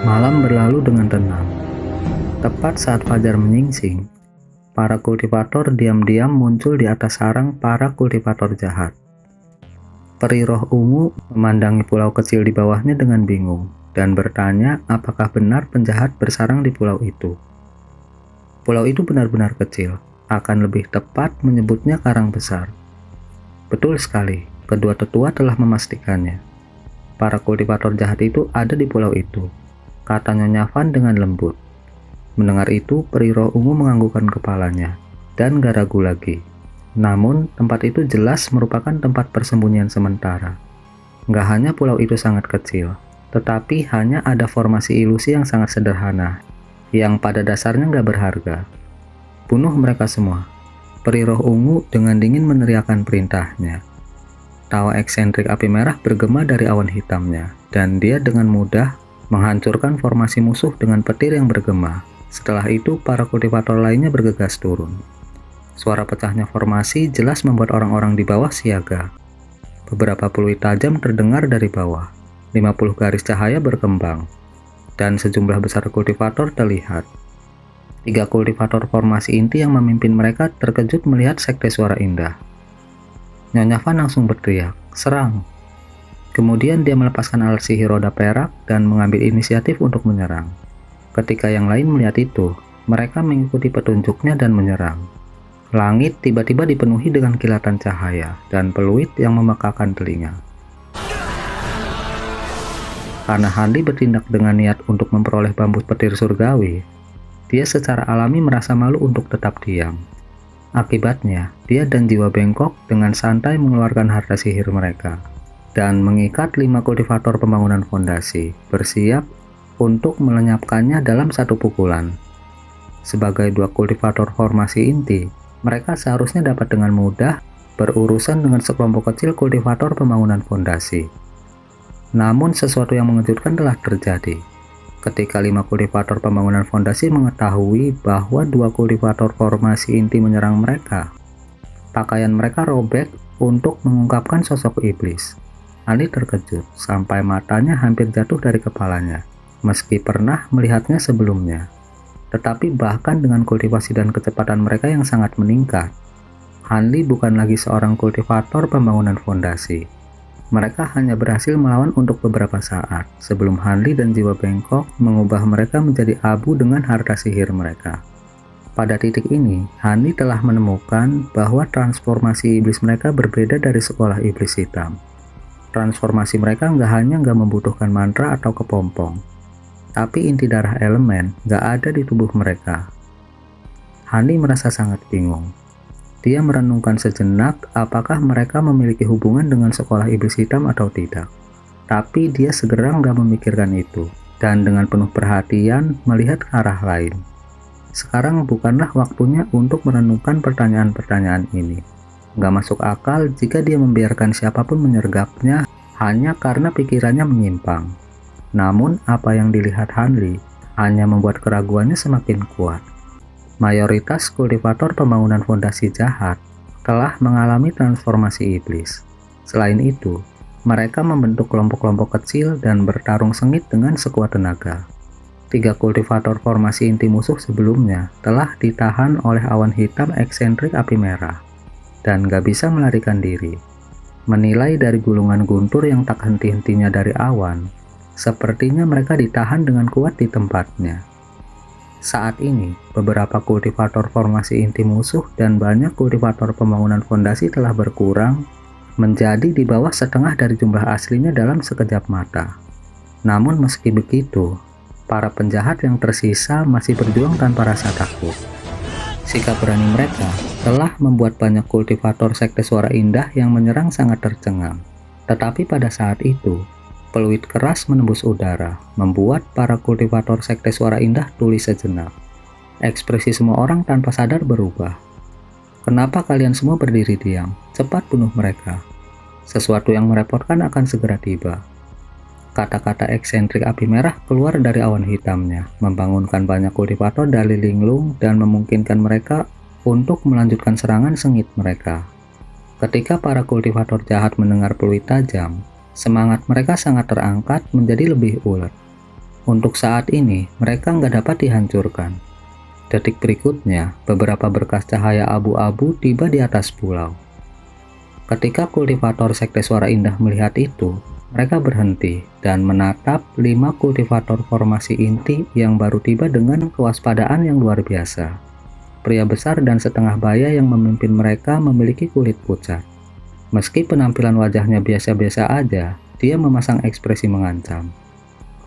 Malam berlalu dengan tenang. Tepat saat fajar menyingsing, para kultivator diam-diam muncul di atas sarang para kultivator jahat. Peri roh ungu memandangi pulau kecil di bawahnya dengan bingung dan bertanya apakah benar penjahat bersarang di pulau itu. Pulau itu benar-benar kecil, akan lebih tepat menyebutnya karang besar. Betul sekali, kedua tetua telah memastikannya. Para kultivator jahat itu ada di pulau itu, kata Nyonya Van dengan lembut. Mendengar itu, peri roh ungu menganggukkan kepalanya, dan gak ragu lagi. Namun, tempat itu jelas merupakan tempat persembunyian sementara. Gak hanya pulau itu sangat kecil, tetapi hanya ada formasi ilusi yang sangat sederhana, yang pada dasarnya gak berharga. Bunuh mereka semua. Peri roh ungu dengan dingin meneriakkan perintahnya. Tawa eksentrik api merah bergema dari awan hitamnya, dan dia dengan mudah menghancurkan formasi musuh dengan petir yang bergema. Setelah itu, para kultivator lainnya bergegas turun. Suara pecahnya formasi jelas membuat orang-orang di bawah siaga. Beberapa peluit tajam terdengar dari bawah. 50 garis cahaya berkembang, dan sejumlah besar kultivator terlihat. 3 kultivator formasi inti yang memimpin mereka terkejut melihat sekte suara indah. Nyonya Van langsung berteriak, "Serang!" Kemudian dia melepaskan alat sihir roda perak dan mengambil inisiatif untuk menyerang. Ketika yang lain melihat itu, mereka mengikuti petunjuknya dan menyerang. Langit tiba-tiba dipenuhi dengan kilatan cahaya dan peluit yang memekakan telinga. Karena Hanli bertindak dengan niat untuk memperoleh bambu petir surgawi, dia secara alami merasa malu untuk tetap diam. Akibatnya, dia dan jiwa bengkok dengan santai mengeluarkan harta sihir mereka dan mengikat 5 kultivator pembangunan fondasi, bersiap untuk melenyapkannya dalam satu pukulan. Sebagai 2 kultivator formasi inti, mereka seharusnya dapat dengan mudah berurusan dengan sekelompok kecil kultivator pembangunan fondasi. Namun sesuatu yang mengejutkan telah terjadi. Ketika 5 kultivator pembangunan fondasi mengetahui bahwa 2 kultivator formasi inti menyerang mereka, pakaian mereka robek untuk mengungkapkan sosok iblis. Ali terkejut sampai matanya hampir jatuh dari kepalanya, meski pernah melihatnya sebelumnya. Tetapi bahkan dengan kultivasi dan kecepatan mereka yang sangat meningkat, Hanli bukan lagi seorang kultivator pembangunan fondasi. Mereka hanya berhasil melawan untuk beberapa saat, sebelum Hanli dan jiwa bengkok mengubah mereka menjadi abu dengan harta sihir mereka. Pada titik ini, Hanli telah menemukan bahwa transformasi iblis mereka berbeda dari sekolah iblis hitam. Transformasi mereka nggak membutuhkan mantra atau kepompong, tapi inti darah elemen nggak ada di tubuh mereka. Hanli merasa sangat bingung. Dia merenungkan sejenak apakah mereka memiliki hubungan dengan sekolah iblis hitam atau tidak. Tapi dia segera nggak memikirkan itu, dan dengan penuh perhatian melihat ke arah lain. Sekarang bukanlah waktunya untuk merenungkan pertanyaan-pertanyaan ini. Nggak masuk akal jika dia membiarkan siapapun menyergapnya hanya karena pikirannya menyimpang. Namun apa yang dilihat Hanli hanya membuat keraguannya semakin kuat. Mayoritas kultivator pembangunan fondasi jahat telah mengalami transformasi iblis. Selain itu, mereka membentuk kelompok-kelompok kecil dan bertarung sengit dengan sekuat tenaga. 3 kultivator formasi inti musuh sebelumnya telah ditahan oleh awan hitam eksentrik api merah dan gak bisa melarikan diri. Menilai dari gulungan guntur yang tak henti-hentinya dari awan, sepertinya mereka ditahan dengan kuat di tempatnya. Saat ini, beberapa kultivator formasi inti musuh dan banyak kultivator pembangunan fondasi telah berkurang menjadi di bawah setengah dari jumlah aslinya dalam sekejap mata. Namun meski begitu, para penjahat yang tersisa masih berjuang tanpa rasa takut. Sikap berani mereka telah membuat banyak kultivator sekte suara indah yang menyerang sangat tercengang. Tetapi pada saat itu, peluit keras menembus udara, membuat para kultivator sekte suara indah tuli sejenak. Ekspresi semua orang tanpa sadar berubah. "Kenapa kalian semua berdiri diam? Cepat bunuh mereka. Sesuatu yang merepotkan akan segera tiba." Kata-kata eksentrik api merah keluar dari awan hitamnya, membangunkan banyak kultivator dari linglung dan memungkinkan mereka untuk melanjutkan serangan sengit mereka. Ketika para kultivator jahat mendengar peluit tajam, semangat mereka sangat terangkat menjadi lebih ulet. Untuk saat ini, mereka nggak dapat dihancurkan. Detik berikutnya, beberapa berkas cahaya abu-abu tiba di atas pulau. Ketika kultivator Sekte Suara Indah melihat itu, mereka berhenti dan menatap 5 kultivator formasi inti yang baru tiba dengan kewaspadaan yang luar biasa. Pria besar dan setengah baya yang memimpin mereka memiliki kulit pucat. Meski penampilan wajahnya biasa-biasa aja, dia memasang ekspresi mengancam.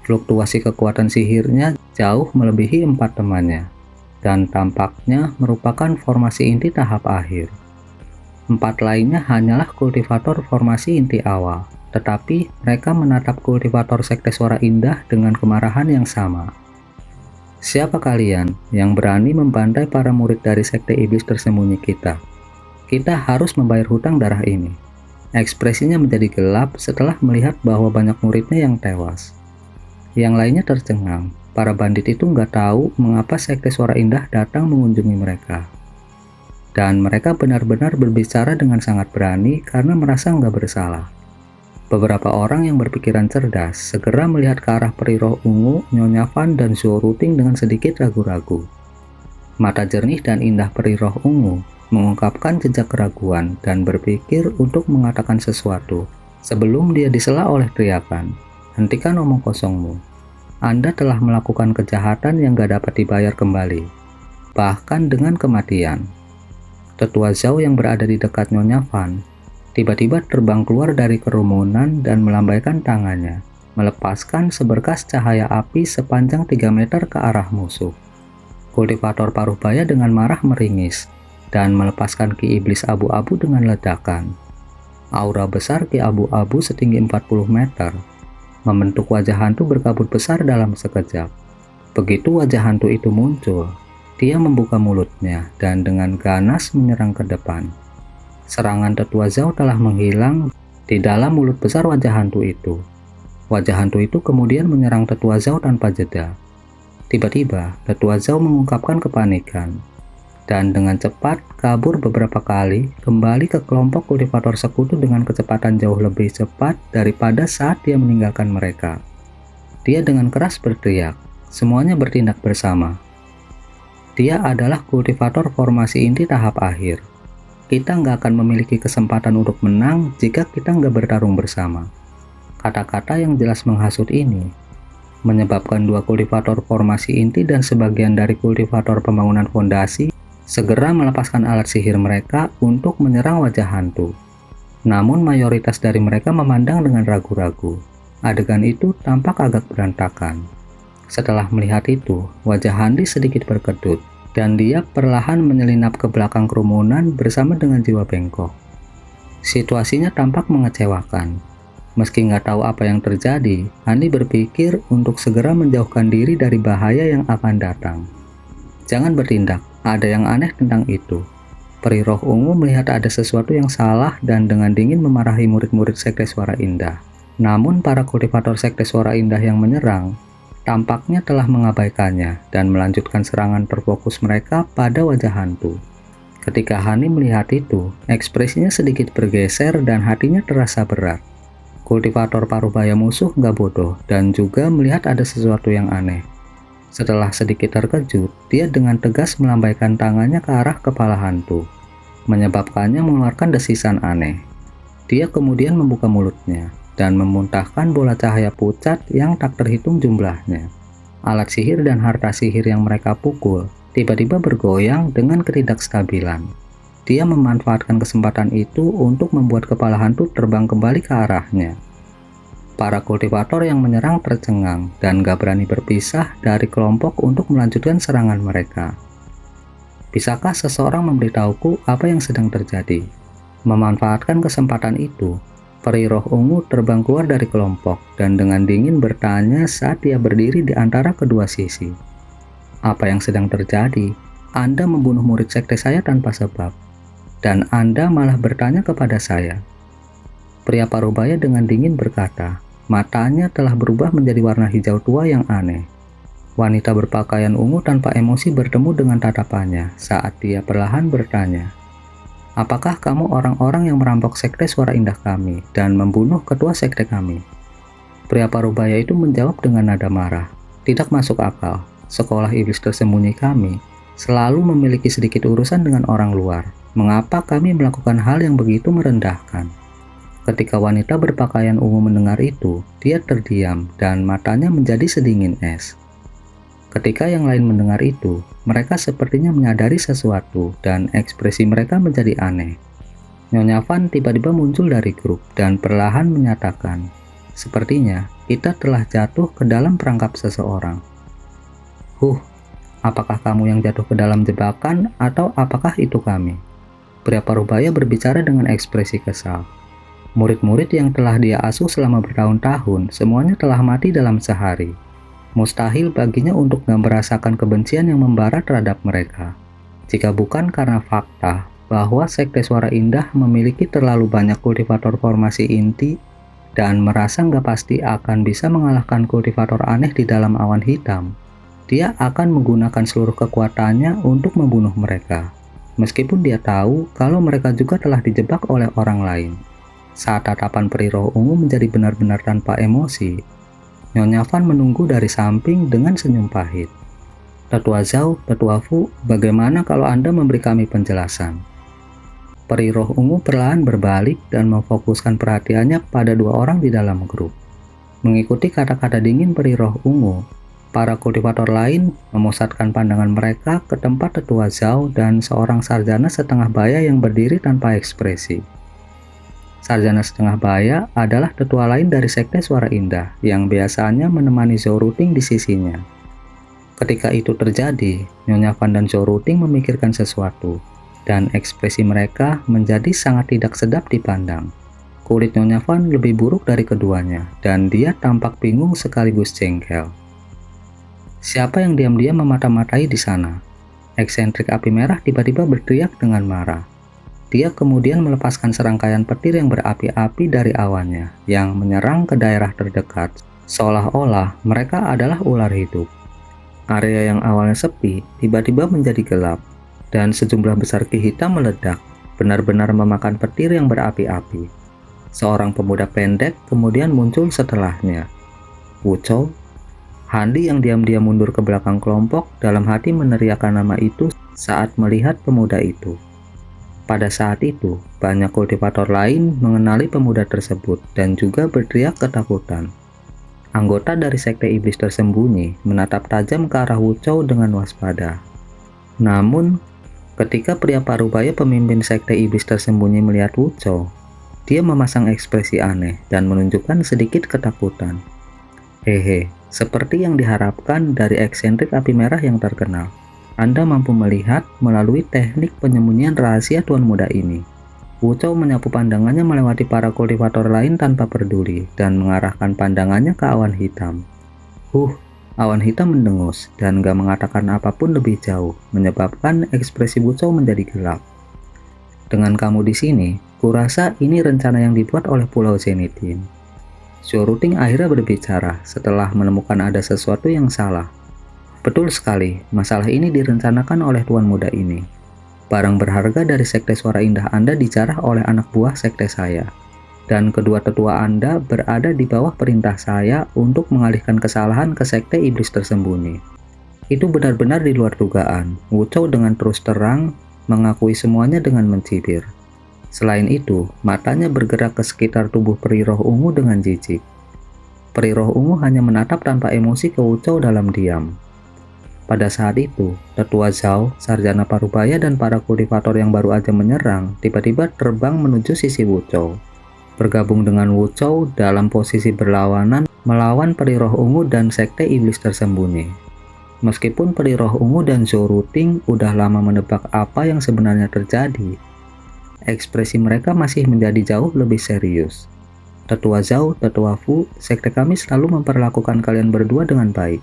Fluktuasi kekuatan sihirnya jauh melebihi 4 temannya, dan tampaknya merupakan formasi inti tahap akhir. 4 lainnya hanyalah kultivator formasi inti awal, tetapi mereka menatap kultivator Sekte Suara Indah dengan kemarahan yang sama. Siapa kalian yang berani membantai para murid dari Sekte Iblis Tersembunyi kita? Kita harus membayar hutang darah ini. Ekspresinya menjadi gelap setelah melihat bahwa banyak muridnya yang tewas. Yang lainnya tercengang. Para bandit itu nggak tahu mengapa Sekte Suara Indah datang mengunjungi mereka. Dan mereka benar-benar berbicara dengan sangat berani karena merasa nggak bersalah. Beberapa orang yang berpikiran cerdas segera melihat ke arah peri roh ungu, Nyonya Van, dan Zhou Ruting dengan sedikit ragu-ragu. Mata jernih dan indah peri roh ungu mengungkapkan jejak keraguan dan berpikir untuk mengatakan sesuatu sebelum dia disela oleh teriakan, "Hentikan omong kosongmu. Anda telah melakukan kejahatan yang gak dapat dibayar kembali, bahkan dengan kematian." Tetua Zhao yang berada di dekat Nyonya Van tiba-tiba terbang keluar dari kerumunan dan melambaikan tangannya, melepaskan seberkas cahaya api sepanjang 3 meter ke arah musuh. Kultivator paruh baya dengan marah meringis dan melepaskan ki iblis abu-abu dengan ledakan. Aura besar ki abu-abu setinggi 40 meter membentuk wajah hantu berkabut besar dalam sekejap. Begitu wajah hantu itu muncul, dia membuka mulutnya dan dengan ganas menyerang ke depan. Serangan Tetua Zhao telah menghilang di dalam mulut besar wajah hantu itu. Wajah hantu itu kemudian menyerang Tetua Zhao tanpa jeda. Tiba-tiba, Tetua Zhao mengungkapkan kepanikan dan dengan cepat kabur beberapa kali kembali ke kelompok kultivator sekutu dengan kecepatan jauh lebih cepat daripada saat dia meninggalkan mereka. Dia dengan keras berteriak, semuanya bertindak bersama. Dia adalah kultivator formasi inti tahap akhir. Kita nggak akan memiliki kesempatan untuk menang jika kita nggak bertarung bersama. Kata-kata yang jelas menghasut ini menyebabkan 2 kultivator formasi inti dan sebagian dari kultivator pembangunan fondasi segera melepaskan alat sihir mereka untuk menyerang wajah hantu. Namun mayoritas dari mereka memandang dengan ragu-ragu. Adegan itu tampak agak berantakan. Setelah melihat itu, wajah Handi sedikit berkedut, dan dia perlahan menyelinap ke belakang kerumunan bersama dengan jiwa bengkok. Situasinya tampak mengecewakan. Meski nggak tahu apa yang terjadi, Handi berpikir untuk segera menjauhkan diri dari bahaya yang akan datang. Jangan bertindak, ada yang aneh tentang itu. Peri roh ungu melihat ada sesuatu yang salah dan dengan dingin memarahi murid-murid Sekte Suara Indah. Namun para kultivator Sekte Suara Indah yang menyerang tampaknya telah mengabaikannya dan melanjutkan serangan terfokus mereka pada wajah hantu. Ketika Hani melihat itu, ekspresinya sedikit bergeser dan hatinya terasa berat. Kultivator paruh baya musuh nggak bodoh dan juga melihat ada sesuatu yang aneh. Setelah sedikit terkejut, dia dengan tegas melambaikan tangannya ke arah kepala hantu, menyebabkannya mengeluarkan desisan aneh. Dia kemudian membuka mulutnya dan memuntahkan bola cahaya pucat yang tak terhitung jumlahnya. Alat sihir dan harta sihir yang mereka pukul tiba-tiba bergoyang dengan ketidakstabilan. Dia memanfaatkan kesempatan itu untuk membuat kepala hantu terbang kembali ke arahnya. Para kultivator yang menyerang tercengang dan gak berani berpisah dari kelompok untuk melanjutkan serangan mereka. Bisakah seseorang memberitahuku apa yang sedang terjadi? Memanfaatkan kesempatan itu, peri roh ungu terbang keluar dari kelompok dan dengan dingin bertanya saat dia berdiri di antara kedua sisi. Apa yang sedang terjadi? Anda membunuh murid sekte saya tanpa sebab, dan Anda malah bertanya kepada saya. Pria parubaya dengan dingin berkata, matanya telah berubah menjadi warna hijau tua yang aneh. Wanita berpakaian ungu tanpa emosi bertemu dengan tatapannya saat dia perlahan bertanya, apakah kamu orang-orang yang merampok sekte Suara Indah kami dan membunuh ketua sekte kami? Pria parubaya itu menjawab dengan nada marah. Tidak masuk akal, sekolah iblis tersembunyi kami selalu memiliki sedikit urusan dengan orang luar. Mengapa kami melakukan hal yang begitu merendahkan? Ketika wanita berpakaian ungu mendengar itu, dia terdiam dan matanya menjadi sedingin es. Ketika yang lain mendengar itu, mereka sepertinya menyadari sesuatu dan ekspresi mereka menjadi aneh. Nyonya Van tiba-tiba muncul dari grup dan perlahan menyatakan, "Sepertinya kita telah jatuh ke dalam perangkap seseorang." Apakah kamu yang jatuh ke dalam jebakan atau apakah itu kami?" Pria parubaya berbicara dengan ekspresi kesal. Murid-murid yang telah dia asuh selama bertahun-tahun, semuanya telah mati dalam sehari. Mustahil baginya untuk gak merasakan kebencian yang membara terhadap mereka. Jika bukan karena fakta bahwa Sekte Suara Indah memiliki terlalu banyak kultivator formasi inti dan merasa gak pasti akan bisa mengalahkan kultivator aneh di dalam awan hitam, dia akan menggunakan seluruh kekuatannya untuk membunuh mereka. Meskipun dia tahu kalau mereka juga telah dijebak oleh orang lain. Saat tatapan peri roh ungu menjadi benar-benar tanpa emosi, Nyonya Van menunggu dari samping dengan senyum pahit. "Tetua Zhao, Tetua Fu, bagaimana kalau Anda memberi kami penjelasan?" Peri roh ungu perlahan berbalik dan memfokuskan perhatiannya pada dua orang di dalam grup. Mengikuti kata-kata dingin peri roh ungu, para kultivator lain memusatkan pandangan mereka ke tempat Tetua Zhao dan seorang sarjana setengah baya yang berdiri tanpa ekspresi. Sarjana setengah baya adalah tetua lain dari Sekte Suara Indah yang biasanya menemani Zhou Ruting di sisinya. Ketika itu terjadi, Nyonya Van dan Zhou Ruting memikirkan sesuatu, dan ekspresi mereka menjadi sangat tidak sedap dipandang. Kulit Nyonya Van lebih buruk dari keduanya, dan dia tampak bingung sekaligus jengkel. "Siapa yang diam-diam memata-matai di sana?" Eksentrik api merah tiba-tiba berteriak dengan marah. Dia kemudian melepaskan serangkaian petir yang berapi-api dari awannya, yang menyerang ke daerah terdekat, seolah-olah mereka adalah ular hidup. Area yang awalnya sepi, tiba-tiba menjadi gelap, dan sejumlah besar ki hitam meledak, benar-benar memakan petir yang berapi-api. Seorang pemuda pendek kemudian muncul setelahnya. Wu Chou. Handi yang diam-diam mundur ke belakang kelompok dalam hati meneriakkan nama itu saat melihat pemuda itu. Pada saat itu, banyak kultivator lain mengenali pemuda tersebut dan juga berteriak ketakutan. Anggota dari Sekte Iblis tersembunyi menatap tajam ke arah Wu Chou dengan waspada. Namun, ketika pria parubaya pemimpin Sekte Iblis tersembunyi melihat Wu Chou, dia memasang ekspresi aneh dan menunjukkan sedikit ketakutan. "Hehe, seperti yang diharapkan dari eksentrik api merah yang terkenal. Anda mampu melihat melalui teknik penyembunyian rahasia tuan muda ini." Wu Chou menyapu pandangannya melewati para kultivator lain tanpa peduli dan mengarahkan pandangannya ke awan hitam. Awan hitam mendengus dan gak mengatakan apapun lebih jauh, menyebabkan ekspresi Wu Chou menjadi gelap. "Dengan kamu di sini, kurasa ini rencana yang dibuat oleh Pulau Zenitin." Zhou Ruting akhirnya berbicara setelah menemukan ada sesuatu yang salah. "Betul sekali, masalah ini direncanakan oleh tuan muda ini. Barang berharga dari Sekte Suara Indah Anda dijarah oleh anak buah sekte saya. Dan kedua tetua Anda berada di bawah perintah saya untuk mengalihkan kesalahan ke Sekte Iblis tersembunyi. Itu benar-benar di luar dugaan." Wu Chou dengan terus terang mengakui semuanya dengan mencibir. Selain itu, matanya bergerak ke sekitar tubuh peri roh ungu dengan jijik. Peri roh ungu hanya menatap tanpa emosi ke Wu Chou dalam diam. Pada saat itu, Tetua Zhao, sarjana parubaya dan para kultivator yang baru aja menyerang tiba-tiba terbang menuju sisi Wu Chou, bergabung dengan Wu Chou dalam posisi berlawanan melawan peri roh ungu dan Sekte Iblis tersembunyi. Meskipun peri roh ungu dan Zhou Ruting udah lama menebak apa yang sebenarnya terjadi, ekspresi mereka masih menjadi jauh lebih serius. "Tetua Zhao, Tetua Fu, sekte kami selalu memperlakukan kalian berdua dengan baik.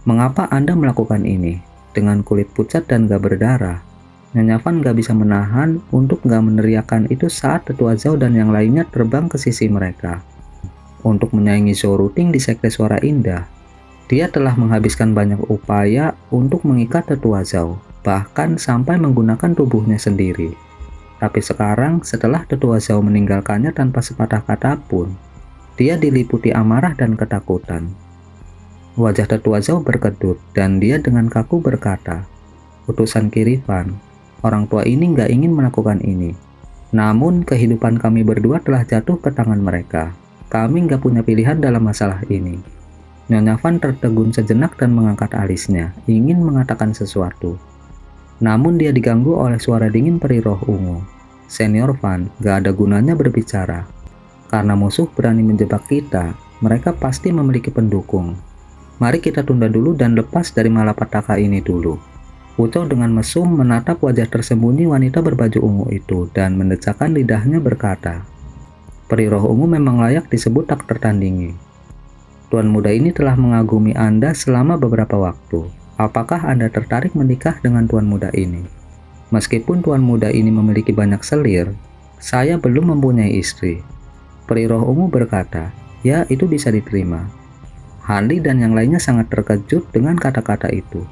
Mengapa Anda melakukan ini?" Dengan kulit pucat dan gak berdarah, Nyonya Van gak bisa menahan untuk gak meneriakkan itu saat Tetua Zhao dan yang lainnya terbang ke sisi mereka. Untuk menyaingi Zhou Ruting di Sekte Suara Indah, dia telah menghabiskan banyak upaya untuk mengikat Tetua Zhao, bahkan sampai menggunakan tubuhnya sendiri. Tapi sekarang, setelah Tetua Zhao meninggalkannya tanpa sepatah kata pun, dia diliputi amarah dan ketakutan. Wajah tetua Zhao berkedut dan dia dengan kaku berkata, "Utusan Kirifan, orang tua ini nggak ingin melakukan ini. Namun kehidupan kami berdua telah jatuh ke tangan mereka. Kami nggak punya pilihan dalam masalah ini." Nyonya Van tertegun sejenak dan mengangkat alisnya, ingin mengatakan sesuatu. Namun dia diganggu oleh suara dingin peri roh ungu. "Senior Van, nggak ada gunanya berbicara. Karena musuh berani menjebak kita, mereka pasti memiliki pendukung. Mari kita tunda dulu dan lepas dari malapetaka ini dulu." Wu Chou dengan mesum menatap wajah tersembunyi wanita berbaju ungu itu dan mendesakan lidahnya berkata, "Peri roh ungu memang layak disebut tak tertandingi. Tuan muda ini telah mengagumi Anda selama beberapa waktu. Apakah Anda tertarik menikah dengan tuan muda ini? Meskipun tuan muda ini memiliki banyak selir, saya belum mempunyai istri." Peri roh ungu berkata, "Ya, itu bisa diterima." Han Li dan yang lainnya sangat terkejut dengan kata-kata itu.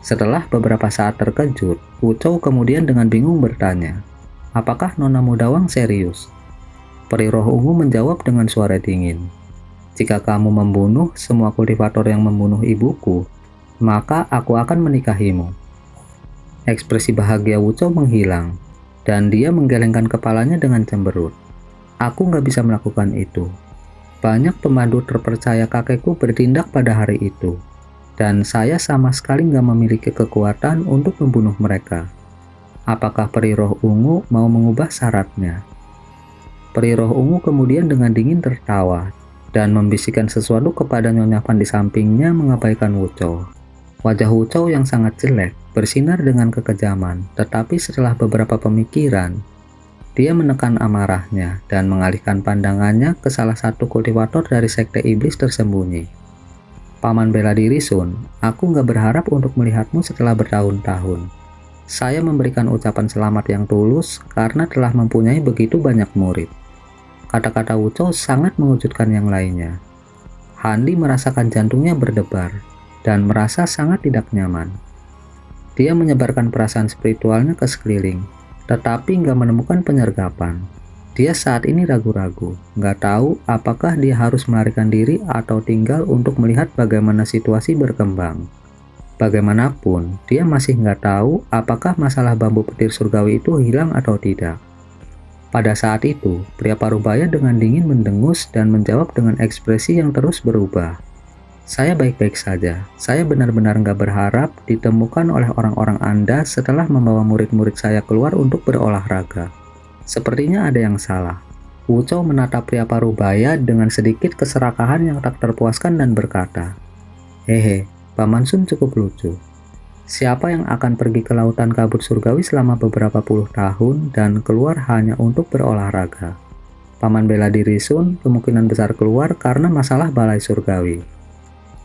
Setelah beberapa saat terkejut, Wu Chou kemudian dengan bingung bertanya, "Apakah Nona Muda Wang serius?" Peri roh ungu menjawab dengan suara dingin, "Jika kamu membunuh semua kultivator yang membunuh ibuku, maka aku akan menikahimu." Ekspresi bahagia Wu Chou menghilang, dan dia menggelengkan kepalanya dengan cemberut. "Aku nggak bisa melakukan itu. Banyak pembantu terpercaya kakekku bertindak pada hari itu, dan saya sama sekali nggak memiliki kekuatan untuk membunuh mereka. Apakah peri roh ungu mau mengubah syaratnya?" Peri roh ungu kemudian dengan dingin tertawa dan membisikkan sesuatu kepada Nyonya Van di sampingnya mengabaikan Wu Chou. Wajah Wu Chou yang sangat jelek bersinar dengan kekejaman, tetapi setelah beberapa pemikiran, dia menekan amarahnya dan mengalihkan pandangannya ke salah satu kultivator dari sekte iblis tersembunyi. "Paman bela diri Sun, aku nggak berharap untuk melihatmu setelah bertahun-tahun. Saya memberikan ucapan selamat yang tulus karena telah mempunyai begitu banyak murid." Kata-kata Wu Chou sangat mengejutkan yang lainnya. Han Li merasakan jantungnya berdebar dan merasa sangat tidak nyaman. Dia menyebarkan perasaan spiritualnya ke sekeliling, tetapi nggak menemukan penyergapan. Dia saat ini ragu-ragu, nggak tahu apakah dia harus melarikan diri atau tinggal untuk melihat bagaimana situasi berkembang. Bagaimanapun, dia masih nggak tahu apakah masalah bambu petir surgawi itu hilang atau tidak. Pada saat itu, pria parubaya dengan dingin mendengus dan menjawab dengan ekspresi yang terus berubah. "Saya baik-baik saja. Saya benar-benar nggak berharap ditemukan oleh orang-orang Anda setelah membawa murid-murid saya keluar untuk berolahraga. Sepertinya ada yang salah." Wu Chou menatap pria parubaya dengan sedikit keserakahan yang tak terpuaskan dan berkata, "Hehe, Paman Sun cukup lucu. Siapa yang akan pergi ke lautan kabut surgawi selama beberapa puluh tahun dan keluar hanya untuk berolahraga? Paman bela diri Sun kemungkinan besar keluar karena masalah balai surgawi.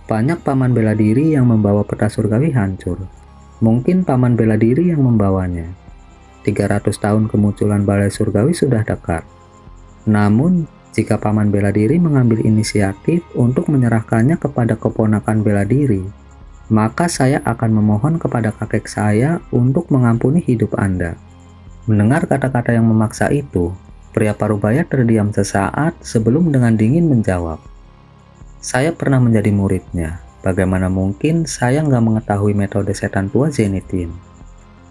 Banyak paman bela diri yang membawa peta surgawi hancur. Mungkin paman bela diri yang membawanya. 300 tahun kemunculan balai surgawi sudah dekat. Namun, jika paman bela diri mengambil inisiatif untuk menyerahkannya kepada keponakan bela diri, maka saya akan memohon kepada kakek saya untuk mengampuni hidup Anda." Mendengar kata-kata yang memaksa itu, pria parubaya terdiam sesaat sebelum dengan dingin menjawab, "Saya pernah menjadi muridnya. Bagaimana mungkin saya nggak mengetahui metode setan tua Zenitin?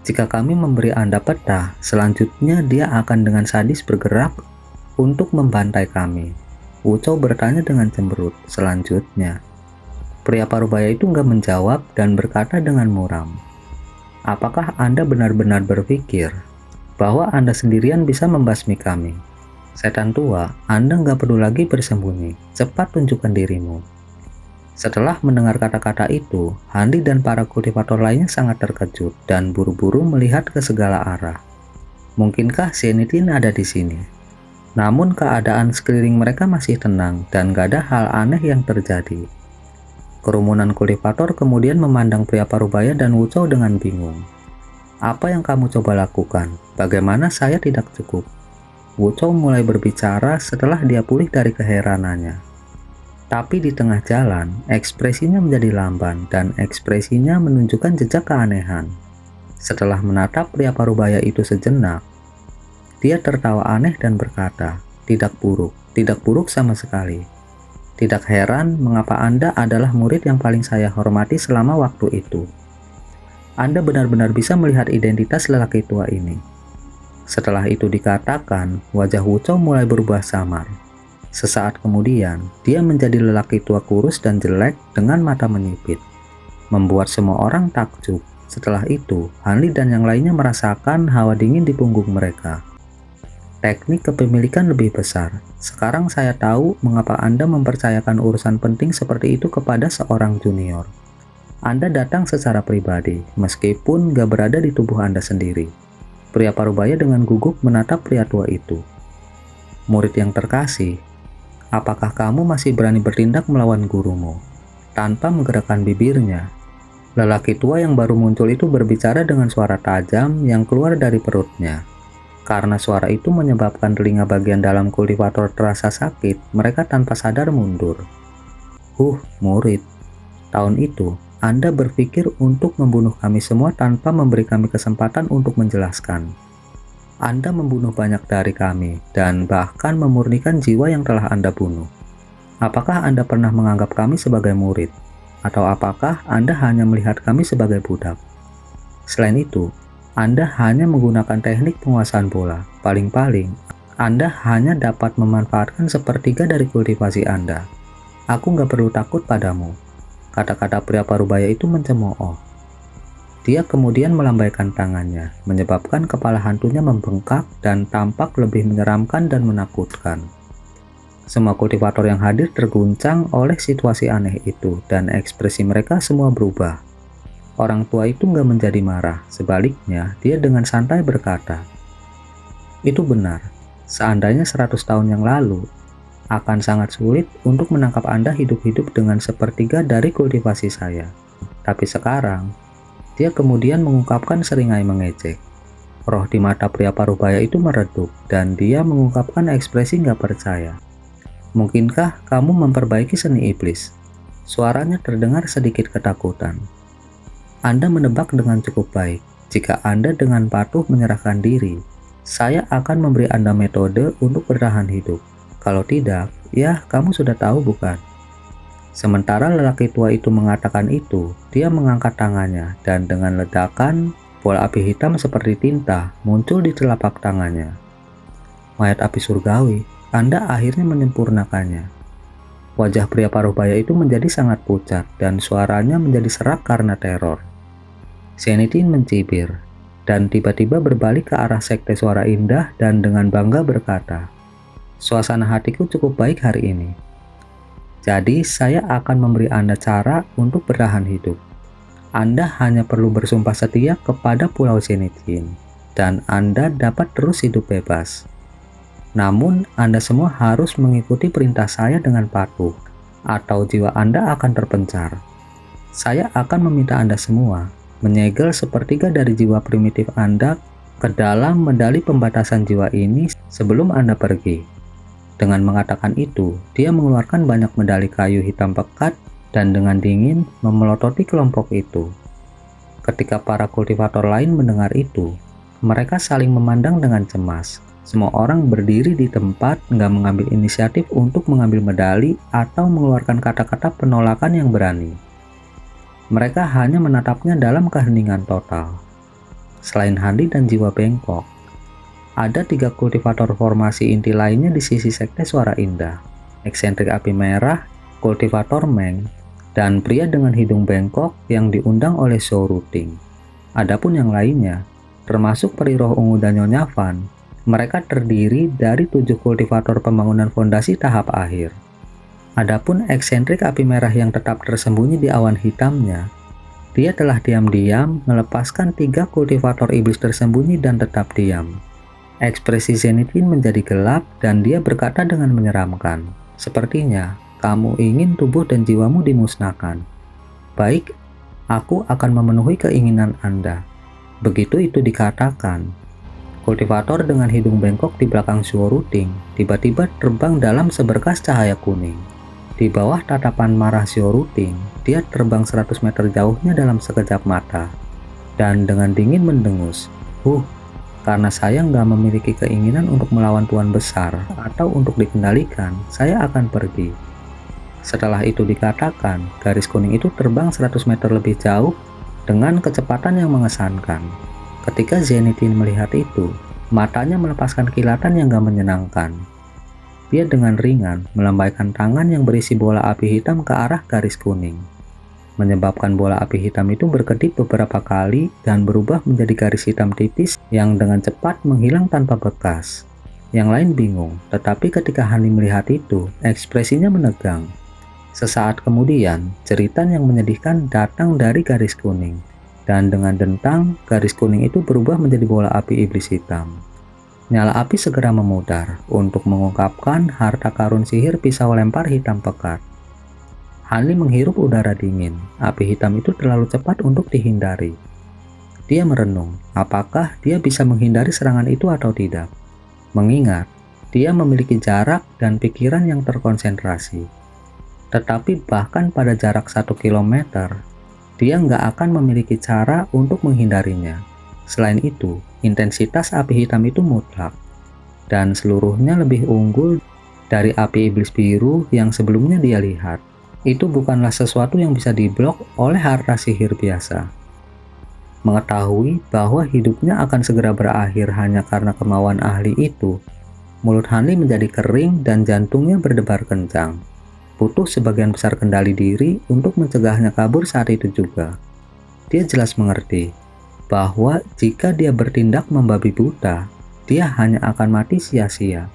Jika kami memberi Anda peta, selanjutnya dia akan dengan sadis bergerak untuk membantai kami." Wu Chou bertanya dengan cemberut. "Selanjutnya?" Pria parubaya itu nggak menjawab dan berkata dengan muram, "Apakah Anda benar-benar berpikir bahwa Anda sendirian bisa membasmi kami? Setan tua, Anda nggak perlu lagi bersembunyi. Cepat tunjukkan dirimu." Setelah mendengar kata-kata itu, Han Li dan para kultivator lainnya sangat terkejut dan buru-buru melihat ke segala arah. Mungkinkah Zenitin ada di sini? Namun keadaan sekeliling mereka masih tenang dan gak ada hal aneh yang terjadi. Kerumunan kultivator kemudian memandang pria parubaya dan Wu Chou dengan bingung. "Apa yang kamu coba lakukan? Bagaimana saya tidak cukup?" Wu Chou mulai berbicara setelah dia pulih dari keheranannya. Tapi di tengah jalan, ekspresinya menjadi lamban dan ekspresinya menunjukkan jejak keanehan. Setelah menatap pria parubaya itu sejenak, dia tertawa aneh dan berkata, tidak buruk sama sekali. Tidak heran mengapa Anda adalah murid yang paling saya hormati selama waktu itu. Anda benar-benar bisa melihat identitas lelaki tua ini. Setelah itu dikatakan, wajah Wu Chou mulai berubah samar. Sesaat kemudian, dia menjadi lelaki tua kurus dan jelek dengan mata menyipit, membuat semua orang takjub. Setelah itu, Han Li dan yang lainnya merasakan hawa dingin di punggung mereka. Teknik kepemilikan lebih besar. Sekarang saya tahu mengapa Anda mempercayakan urusan penting seperti itu kepada seorang junior. Anda datang secara pribadi, meskipun gak berada di tubuh Anda sendiri. Pria parubaya dengan gugup menatap pria tua itu. Murid yang terkasih, apakah kamu masih berani bertindak melawan gurumu? Tanpa menggerakkan bibirnya, lelaki tua yang baru muncul itu berbicara dengan suara tajam yang keluar dari perutnya. Karena suara itu menyebabkan telinga bagian dalam kultivator terasa sakit, mereka tanpa sadar mundur. Murid, tahun itu Anda berpikir untuk membunuh kami semua tanpa memberi kami kesempatan untuk menjelaskan. Anda membunuh banyak dari kami dan bahkan memurnikan jiwa yang telah Anda bunuh. Apakah Anda pernah menganggap kami sebagai murid? Atau apakah Anda hanya melihat kami sebagai budak? Selain itu, Anda hanya menggunakan teknik penguasaan bola. Paling-paling, Anda hanya dapat memanfaatkan sepertiga dari kultivasi Anda. Aku nggak perlu takut padamu. Kata-kata pria parubaya itu mencemooh. Dia kemudian melambaikan tangannya, menyebabkan kepala hantunya membengkak dan tampak lebih menyeramkan dan menakutkan. Semua kultivator yang hadir terguncang oleh situasi aneh itu, dan ekspresi mereka semua berubah. Orang tua itu nggak menjadi marah, sebaliknya dia dengan santai berkata, "Itu benar, seandainya 100 tahun yang lalu, akan sangat sulit untuk menangkap Anda hidup-hidup dengan sepertiga dari kultivasi saya. Tapi sekarang," dia kemudian mengungkapkan seringai mengejek. Roh di mata pria parubaya itu meredup, dan dia mengungkapkan ekspresi nggak percaya. "Mungkinkah kamu memperbaiki seni iblis?" Suaranya terdengar sedikit ketakutan. "Anda menebak dengan cukup baik. Jika Anda dengan patuh menyerahkan diri, saya akan memberi Anda metode untuk bertahan hidup. Kalau tidak, ya kamu sudah tahu bukan?" Sementara lelaki tua itu mengatakan itu, dia mengangkat tangannya dan dengan ledakan, bola api hitam seperti tinta muncul di telapak tangannya. "Mayat api surgawi, Anda akhirnya menyempurnakannya." Wajah pria parubaya itu menjadi sangat pucat dan suaranya menjadi serak karena teror. Zenithine mencibir, dan tiba-tiba berbalik ke arah sekte suara indah dan dengan bangga berkata, "Suasana hatiku cukup baik hari ini. Jadi saya akan memberi Anda cara untuk bertahan hidup. Anda hanya perlu bersumpah setia kepada Pulau Zenithine, dan Anda dapat terus hidup bebas. Namun Anda semua harus mengikuti perintah saya dengan patuh, atau jiwa Anda akan terpencar. Saya akan meminta Anda semua menyegel sepertiga dari jiwa primitif Anda ke dalam medali pembatasan jiwa ini sebelum Anda pergi." Dengan mengatakan itu, dia mengeluarkan banyak medali kayu hitam pekat dan dengan dingin memelototi kelompok itu. Ketika para kultivator lain mendengar itu, mereka saling memandang dengan cemas. Semua orang berdiri di tempat, nggak mengambil inisiatif untuk mengambil medali atau mengeluarkan kata-kata penolakan yang berani. Mereka hanya menatapnya dalam keheningan total. Selain Han Li dan jiwa bengkok, ada 3 kultivator formasi inti lainnya di sisi sekte suara indah. Eksentrik api merah, kultivator Meng, dan pria dengan hidung bengkok yang diundang oleh Zhou Ruting. Adapun yang lainnya, termasuk peri roh ungu dan Nyonya Van, mereka terdiri dari 7 kultivator pembangunan fondasi tahap akhir. Adapun eksentrik api merah yang tetap tersembunyi di awan hitamnya, dia telah diam-diam melepaskan 3 kultivator iblis tersembunyi dan tetap diam. Ekspresi Zenithine menjadi gelap dan dia berkata dengan menyeramkan, "Sepertinya kamu ingin tubuh dan jiwamu dimusnahkan. Baik, aku akan memenuhi keinginan Anda." Begitu itu dikatakan, kultivator dengan hidung bengkok di belakang Zhou Ruting tiba-tiba terbang dalam seberkas cahaya kuning. Di bawah tatapan marah Zhou Ruting, dia terbang 100 meter jauhnya dalam sekejap mata. Dan dengan dingin mendengus, karena saya nggak memiliki keinginan untuk melawan Tuan Besar atau untuk dikendalikan, saya akan pergi." Setelah itu dikatakan, garis kuning itu terbang 100 meter lebih jauh dengan kecepatan yang mengesankan. Ketika Zenithia melihat itu, matanya melepaskan kilatan yang gak menyenangkan. Dia dengan ringan melambaikan tangan yang berisi bola api hitam ke arah garis kuning, menyebabkan bola api hitam itu berkedip beberapa kali dan berubah menjadi garis hitam tipis yang dengan cepat menghilang tanpa bekas. Yang lain bingung, tetapi ketika Hanli melihat itu, ekspresinya menegang. Sesaat kemudian, jeritan yang menyedihkan datang dari garis kuning, dan dengan dentang, garis kuning itu berubah menjadi bola api iblis hitam. Nyala api segera memudar untuk mengungkapkan harta karun sihir pisau lempar hitam pekat. Hanli menghirup udara dingin, api hitam itu terlalu cepat untuk dihindari. Dia merenung, apakah dia bisa menghindari serangan itu atau tidak. Mengingat, dia memiliki jarak dan pikiran yang terkonsentrasi. Tetapi bahkan pada jarak 1 kilometer, dia nggak akan memiliki cara untuk menghindarinya. Selain itu, intensitas api hitam itu mutlak, dan seluruhnya lebih unggul dari api iblis biru yang sebelumnya dia lihat. Itu bukanlah sesuatu yang bisa diblok oleh harta sihir biasa. Mengetahui bahwa hidupnya akan segera berakhir hanya karena kemauan ahli itu, mulut Hanli menjadi kering dan jantungnya berdebar kencang. Butuh sebagian besar kendali diri untuk mencegahnya kabur saat itu juga. Dia jelas mengerti bahwa jika dia bertindak membabi buta, dia hanya akan mati sia-sia.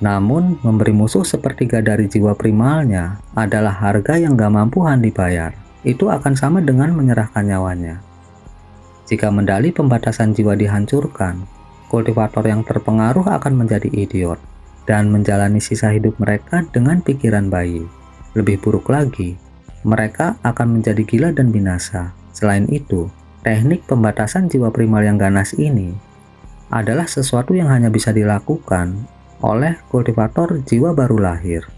Namun, memberi musuh sepertiga dari jiwa primalnya adalah harga yang gak mampu Hanli bayar. Itu akan sama dengan menyerahkan nyawanya. Jika mendali pembatasan jiwa dihancurkan, kultivator yang terpengaruh akan menjadi idiot dan menjalani sisa hidup mereka dengan pikiran bayi. Lebih buruk lagi, mereka akan menjadi gila dan binasa. Selain itu, teknik pembatasan jiwa primal yang ganas ini adalah sesuatu yang hanya bisa dilakukan oleh kultivator jiwa baru lahir.